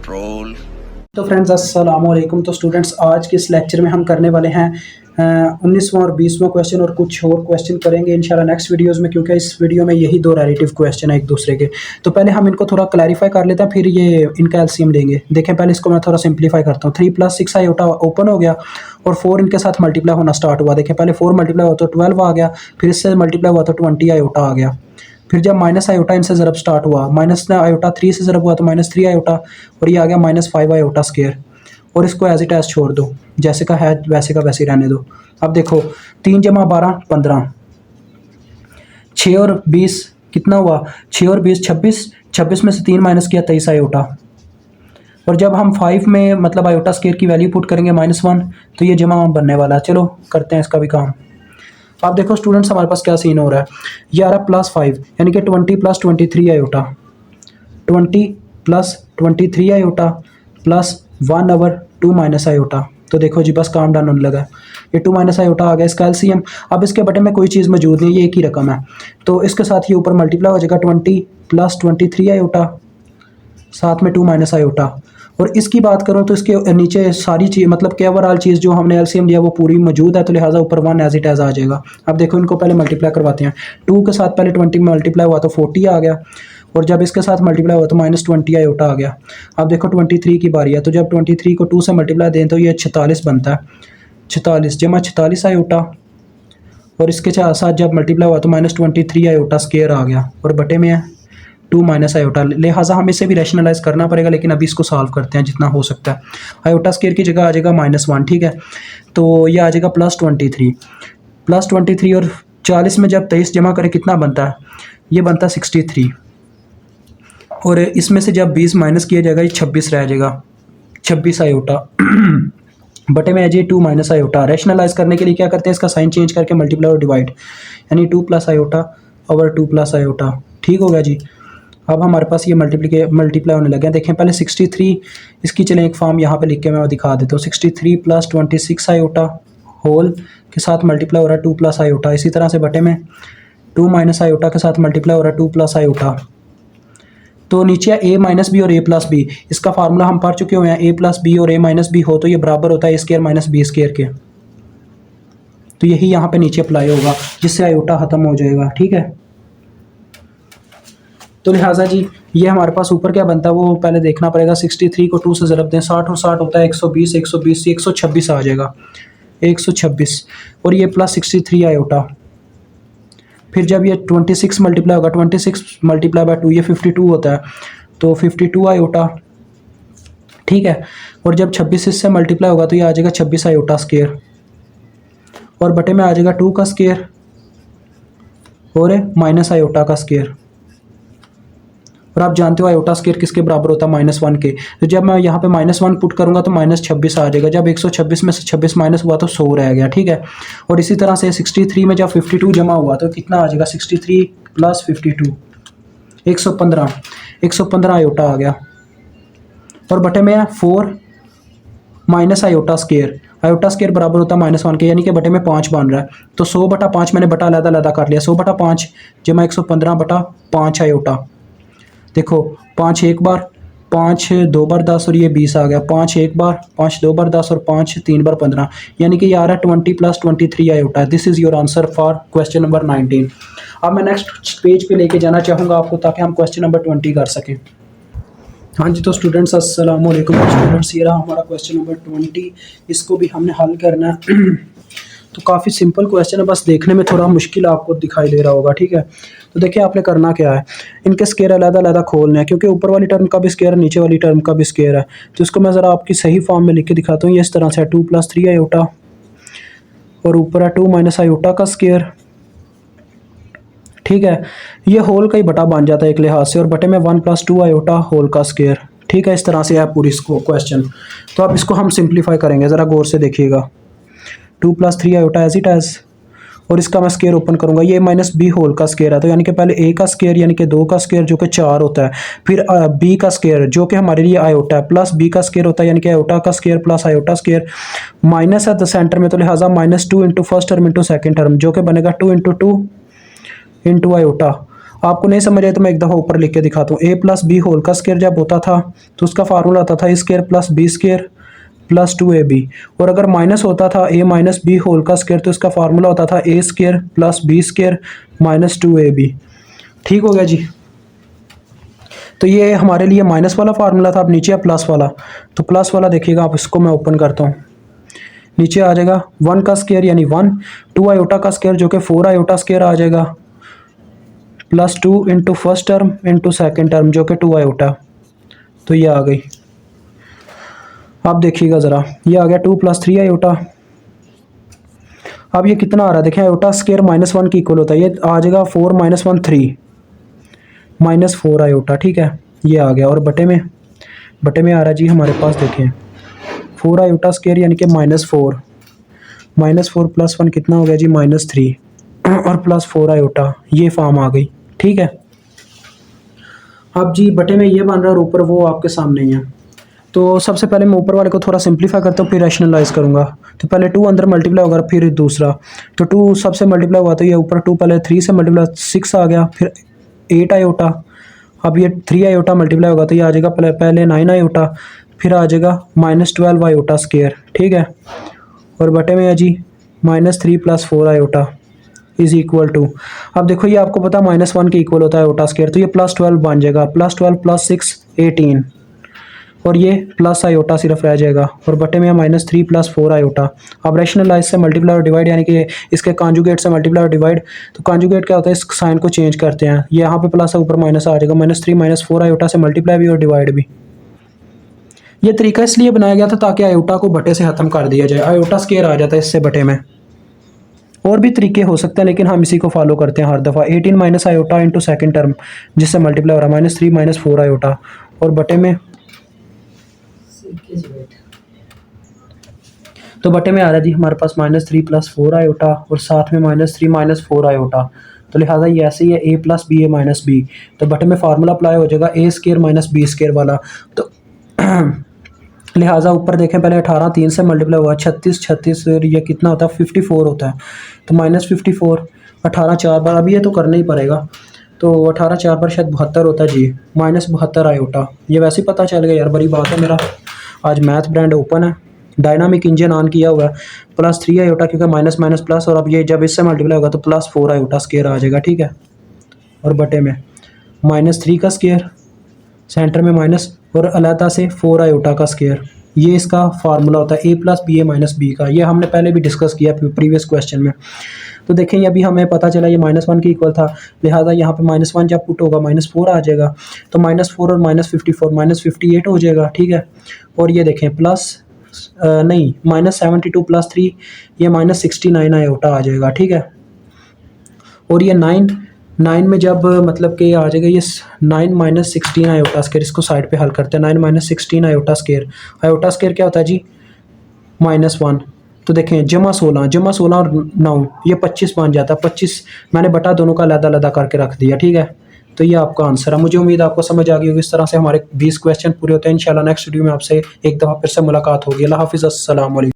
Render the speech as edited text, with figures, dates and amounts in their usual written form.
control। तो फ्रेंड्स अस्सलाम वालेकुम। तो स्टूडेंट्स आज के इस लेक्चर में हम करने वाले हैं 19वां और 20वां क्वेश्चन और कुछ और क्वेश्चन करेंगे इंशाल्लाह नेक्स्ट वीडियोस में, क्योंकि इस वीडियो में यही दो रिलेटिव क्वेश्चन है एक दूसरे के। तो पहले हम इनको थोड़ा क्लैरिफाई कर लेते हैं, फिर ये इनका एलसीएम लेंगे। देखें पहले इसको मैं थोड़ा सिंप्लीफाई करता हूँ। 3 + 6 आयोटा ओपन हो गया और 4 इनके साथ मल्टीप्लाई होना स्टार्ट हुआ। देखें पहले 4 मल्टीप्लाई हुआ तो 12 आ गया, फिर इससे मल्टीप्लाई हुआ तो 20 आयोटा आ गया। फिर जब माइनस आयोटा इनसे ज़रब स्टार्ट हुआ, माइनस आयोटा 3 से ज़रब हुआ तो -3 आयोटा, और ये आ गया -5 आयोटा स्क्वायर। और इसको एज इट एज छोड़ दो, जैसे का है वैसे का वैसे ही रहने दो। अब देखो 3 × 12 15, 6 और 20 कितना हुआ, 6 और 20 26, 26 में से 3 माइनस किया 23 आयोटा। और जब हम 5 में मतलब आयोटा स्क्वायर की वैल्यू पुट करेंगे -1 तो ये जमा बनने वाला है। चलो करते हैं इसका भी काम। आप देखो स्टूडेंट्स हमारे पास क्या सीन हो रहा है। ये आ रहा +5 यानी कि 20 + 23 iota, 20 + 23 iota plus 1/2 minus iota. तो देखो जी बस काम डन होने लगा। ये 2 माइनस आयोटा आ गया इसका एलसीएम। अब इसके बटे में कोई चीज़ मौजूद नहीं, ये एक ही रकम है, तो इसके साथ ये ऊपर मल्टीप्लाई हो जाएगा 20 + 23 आयोटा साथ में 2 माइनस आयोटा। और इसकी बात करूँ तो इसके नीचे सारी चीज़ मतलब कि ओवरऑल चीज़ जो हमने एलसीएम लिया वो पूरी मौजूद है, तो लिहाजा ऊपर 1 एज इट एज आ जाएगा। अब देखो इनको पहले मल्टीप्लाई करवाते हैं। 2 के साथ पहले 20 मल्टीप्लाई हुआ तो 40 आ गया, और जब इसके साथ मल्टीप्लाई हुआ तो -20 आयोटा आ गया। अब देखो 23 की बारी है, तो जब 23 को 2 से मल्टीप्लाई दें तो ये 46 बनता है। 46 जमा 46 आयोटा, और इसके साथ जब मल्टीप्लाई हुआ तो -23 आयोटा स्क्वायर आ गया, और बटे में है 2 माइनस आयोटा। लिहाजा हमें इसे भी रैशनलाइज करना पड़ेगा, लेकिन अभी इसको सॉल्व करते हैं जितना हो सकता है। आयोटा स्क्वायर की जगह आ जाएगा -1, ठीक है, तो ये आ जाएगा +23 और 40 में जब 23 जमा करें कितना बनता है, ये बनता है 63, और इसमें से जब 20 माइनस किया जाएगा ये 26 रह जाएगा, 26 आयोटा बटे में है जी 2 माइनस आयोटा। रैशनलाइज करने के लिए क्या करते हैं, इसका साइन चेंज करके मल्टीप्लाई और डिवाइड, यानी 2 + आयोटा ओवर 2 + आयोटा। ठीक हो गया जी। अब हमारे पास ये मल्टीप्लाई होने लगे हैं। देखें पहले 63 इसकी चलें एक फॉर्म यहाँ पे लिख के मैं दिखा देता हूँ। 63 + 26 आयोटा होल के साथ मल्टीप्लाई हो रहा है 2 + आयोटा। इसी तरह से बटे में 2 माइनस आयोटा के साथ मल्टीप्लाई हो रहा है 2 + आयोटा। तो नीचे a - b और a + b, इसका फार्मूला हम पढ़ चुके हुए हैं। a + b और a - b हो तो ये बराबर होता है a² - b² के। तो यही यहाँ पे नीचे अप्लाई होगा, जिससे आयोटा ख़त्म हो जाएगा। ठीक है, तो लिहाजा जी ये हमारे पास ऊपर क्या बनता है वो पहले देखना पड़ेगा। 63 को 2 से ज़रब दें, 60 और 60 होता है 120, 120 से 126 आ जाएगा, 126, और ये +63 आयोटा। फिर जब ये 26 मल्टीप्लाई होगा, 26 मल्टीप्लाई बाय 2 ये 52 होता है, तो 52 आयोटा। ठीक है, और जब 26 इससे मल्टीप्लाई होगा तो ये आ जाएगा 26 आयोटा स्क्वायर, और बटे में आ जाएगा 2 का स्क्वायर और माइनस आयोटा का स्क्वायर। और आप जानते हो आयोटा स्क्वायर किसके बराबर होता है, -1 के। तो जब मैं यहाँ पे -1 पुट करूँगा तो -26 आ जाएगा। जब 126 में से 26 माइनस हुआ तो 100 रह गया। ठीक है, और इसी तरह से 63 में जब 52 जमा हुआ तो कितना आ जाएगा, 63 + 52 115 आयोटा आ गया, और बटे में 4 minus iota square. Iota square बराबर होता है -1 के, यानी कि बटे में 5 बन रहा है। तो 100/5 मैंने बटा अलग-अलग कर लिया। 100/5 जमा 115/5 आयोटा। देखो 5 एक बार, 5 2 बार 10 और ये 20 आ गया। 5 एक बार, 5 2 बार 10 और 5 3 बार 15, यानी कि ये आ रहा है 20 + 23 iota. This is your answer for question number 19। अब मैं नेक्स्ट पेज पे लेके जाना चाहूँगा आपको, ताकि हम क्वेश्चन नंबर 20 कर सकें। हाँ जी, तो स्टूडेंट्स अस्सलाम वालेकुम। स्टूडेंट्स ये रहा हमारा क्वेश्चन नंबर 20, इसको भी हमने हल करना है। तो काफ़ी सिंपल क्वेश्चन है, बस देखने में थोड़ा मुश्किल आपको दिखाई दे रहा होगा। ठीक है, तो देखिए आपने करना क्या है, इनके स्क्वायर अलग-अलग खोलने हैं, क्योंकि ऊपर वाली टर्म का भी स्क्वायर है, नीचे वाली टर्म का भी स्क्वायर है। तो इसको मैं ज़रा आपकी सही फॉर्म में लिख के दिखाता हूँ। ये इस तरह से है 2 + 3 आयोटा, और ऊपर है 2 माइनस आयोटा का स्क्वायर। ठीक है, ये होल का ही बटा बन जाता है एक लिहाज से, और बटे में 1 + 2 आयोटा होल का स्क्वायर। ठीक है, इस तरह से है पूरी इसको क्वेश्चन। तो अब इसको हम सिंप्लीफाई करेंगे, ज़रा गौर से देखिएगा। 2 + 3 आयोटा एज इट एज, और इसका मैं स्क्वायर ओपन करूंगा। ये -b होल का स्क्वायर है, तो यानी कि पहले a का स्क्वायर यानी कि 2 का स्क्वायर जो कि 4 होता है, फिर b का स्क्वायर जो कि हमारे लिए आयोटा है, प्लस b का स्क्वायर होता है यानी कि आयोटा का square plus iota square, minus है तो सेंटर में, तो लिहाजा -2 into first term into second term, जो कि बनेगा 2 इंटू 2 इंटू आयोटा। आपको नहीं समझ आए तो मैं एक दफ़ा ऊपर लिख के दिखाता हूँ। ए प्लस बी होल का स्क्वायर जब होता था तो उसका फार्मूला आता था A square plus B square plus 2ab। और अगर माइनस होता था ए माइनस बी होल का स्क्वायर तो इसका फार्मूला होता था A square plus B square minus 2ab। ठीक हो गया जी। तो ये हमारे लिए माइनस वाला फार्मूला था। अब नीचे है प्लस वाला, तो प्लस वाला देखिएगा आप, इसको मैं ओपन करता हूँ। नीचे आ जाएगा 1 का स्क्वायर यानी 1, 2 आयोटा का स्क्वायर जो कि 4 आयोटा स्क्वायर आ जाएगा, plus 2 into first term into second term जो कि 2 आयोटा। तो ये आ गई। अब देखिएगा ज़रा, ये आ गया 2 प्लस 3 आयोटा। अब ये कितना आ रहा है देखें, आयोटा स्क्वायर -1 की इक्वल होता है, ये आ जाएगा 4 - 1 3 -4 आयोटा। ठीक है, ये आ गया। और बटे में आ रहा है जी हमारे पास, देखें 4 आयोटा स्क्वायर यानी कि -4 प्लस 1 कितना हो गया जी -3 और प्लस 4 आयोटा, ये फॉर्म आ गई। ठीक है, अब जी बटे में ये बन रहा है और ऊपर वो आपके सामने ही है। तो सबसे पहले मैं ऊपर वाले को थोड़ा सिंप्लीफाई करता हूँ, फिर रैशनलाइज करूँगा। तो पहले 2 अंदर मल्टीप्लाई होगा, फिर दूसरा, तो 2 सबसे मल्टीप्लाई हुआ तो ये ऊपर 2 पहले 3 से मल्टीप्लाई 6 आ गया, फिर 8 आयोटा। अब ये 3 आयोटा मल्टीप्लाई होगा तो ये आ जाएगा पहले 9 आयोटा, फिर आ जाएगा -12 आयोटा स्क्वायर। ठीक है, और बटे में है जी -3 plus 4 iota is equal to, अब देखो ये आपको पता -1 के इक्वल होता है आयोटा स्क्वायर, तो ये +12 बन जाएगा, +12 प्लस 6 18, और ये प्लस आयोटा सिर्फ रह जाएगा, और बटे में -3 प्लस 4 आयोटा। अब रैशनलाइज से मल्टीप्लाई और डिवाइड यानी कि इसके कॉन्जुगेट से मल्टीप्लाई और डिवाइड, तो कॉन्जुगेट क्या होता है, इस साइन को चेंज करते हैं, ये यहाँ पे प्लस है ऊपर माइनस आ जाएगा, -3 - 4 आयोटा से मल्टीप्लाई भी और डिवाइड भी। ये तरीका इसलिए बनाया गया था ताकि आयोटा को बटे से ख़त्म कर दिया जाए, आयोटा स्क्वायर आ जाता है इससे बटे में। और भी तरीके हो सकते हैं लेकिन हम इसी को फॉलो करते हैं हर दफ़ा। 18 minus iota into second term जिससे मल्टीप्लाई हो रहा है, -3 - 4 आयोटा, और बटे में तो बटे में आ रहा है जी हमारे पास -3 प्लस 4 आयोटा और साथ में -3 - 4 आयोटा। तो लिहाजा ये ऐसे ही है, a plus B A minus B, तो बटे में फार्मूला अप्लाई हो जाएगा A square minus B square वाला। तो लिहाजा ऊपर देखें पहले 18 3 से मल्टीप्लाई हुआ 36 और ये कितना होता है 54 होता है, तो -54 18 4 बार, अब ये तो करना ही पड़ेगा, तो 18 4 बार शायद 72 होता है जी, -72 आयोटा। ये वैसे ही पता चल गया यार, बड़ी बात है, मेरा आज मैथ ब्रांड ओपन है, डायनामिक इंजन ऑन किया हुआ है। +3 आयोटा क्योंकि माइनस माइनस प्लस, और अब ये जब इससे मल्टीप्लाई होगा तो +4 आयोटा स्क्वायर आ जाएगा। ठीक है, और बटे में -3 का स्क्वायर, सेंटर में माइनस, और अलहदा से 4 आयोटा का स्क्वायर, ये इसका फार्मूला होता है a plus B A minus B का। ये हमने पहले भी डिस्कस किया प्रीवियस क्वेश्चन में। तो देखें अभी हमें पता चला ये -1 के इक्वल था, लिहाजा यहाँ पे -1 जब पुट होगा -4 आ जाएगा, तो -4 और -54 -58 हो जाएगा। ठीक है, और ये देखें प्लस नहीं -72 प्लस 3 ये -69 आयोटा आ जाएगा। ठीक है, और ये 9 में जब मतलब कि आ जाएगा ये 9 - 16 आयोटा स्क्वायर, इसको साइड पे हल करते हैं। 9 - 16 आयोटा स्क्वायर, आयोटा स्क्वायर क्या होता है जी -1, तो देखें -16 और 9 ये 25 बन जाता है। 25 मैंने बटा दोनों का अलग-अलग करके रख दिया। ठीक है, तो ये आपका आंसर है। मुझे उम्मीद आपको समझ आ गई होगी। इस तरह से हमारे 20 क्वेश्चन पूरे होते हैं। इंशाल्लाह नेक्स्ट वीडियो में आपसे एक दफ़ा फिर से मुलाकात होगी। अल्लाह हाफिज़, अस्सलाम वालेकुम।